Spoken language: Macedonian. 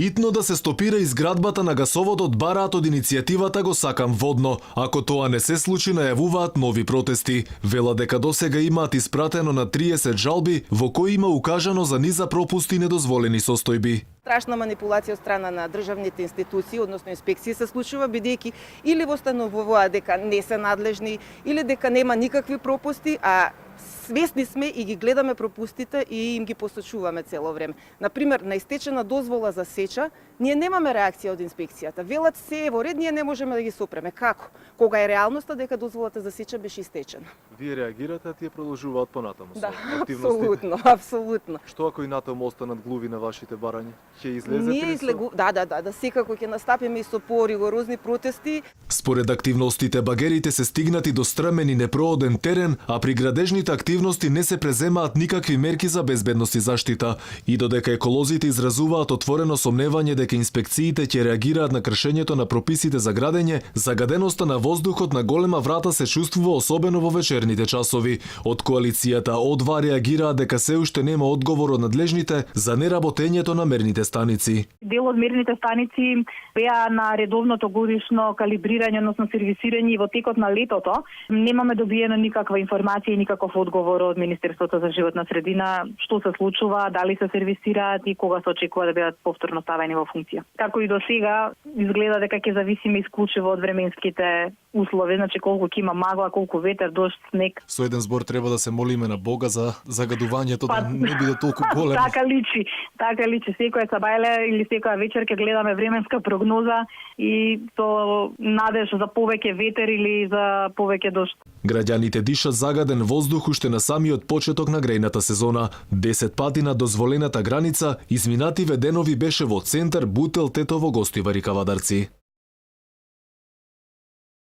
Итно да се стопира изградбата на гасоводот бараат од иницијативата Го сакам водно. Ако тоа не се случи, најавуваат нови протести. Вела дека досега имаат испратено на 30 жалби во кои има укажано за низа пропусти и недозволени состојби. Страшна манипулација од страна на државните институции, односно инспекции се случува бидејќи или востановуваат дека не се надлежни, или дека нема никакви пропусти, а свесни сме и ги гледаме пропустите и им ги посочуваме цело време. Например, на истечена дозвола за сеча, ние немаме реакција од инспекцијата. Велат се е во ред, ние не можеме да ги сопреме. Како? Кога е реалноста дека дозволата за сеча беше истечена. Вие реагирате, а тие продолжуваат понатаму со Да, активностите? апсолутно. Што ако и натаму останат глуви на вашите барања? Ќе излезете Ние ли со... Да, секако ќе настапиме и со поригорозни протести. Според активностите, багерите се стигнати до стрмен и непрооден терен, а при градежните активности не се преземаат никакви мерки за безбедност и заштита. И додека еколозите изразуваат отворено сомневање дека инспекциите ќе реагираат на кршењето на прописите за градење, загаденоста на воздухот на голема врата се чувствува особено во вечерните часови. Од коалицијата О2 реагираат дека се уште нема одговор од надлежните за неработењето на мерните станици. Дел од мерните станици беа на редовното годишно калибрирање, односно сервисирање во текот на летото. Немаме добиена никаква информација и никаков одговор од Министерството за животна средина, што се случува, дали се сервисираат и кога се очекува да бидат повторно ставени во функција. Како и до сега, изгледа дека ќе зависиме исклучиво од временските услови, значи колку ќе има магла, колку ветер, дожд, снег. Со еден збор треба да се молиме на Бога за загадувањето да не биде толку големо. Така личи. Секоја сабајле или секоја вечер ќе гледаме временска прогноза и со надеж за повеќе ветер или за повеќе дожд. Граѓаните дишат загаден воздух уште на самиот почеток на грејната сезона. 10 пати на дозволената граница, изминативе денови беше во Центар, Бутел, Тетово, Гостивари, Кавадарци.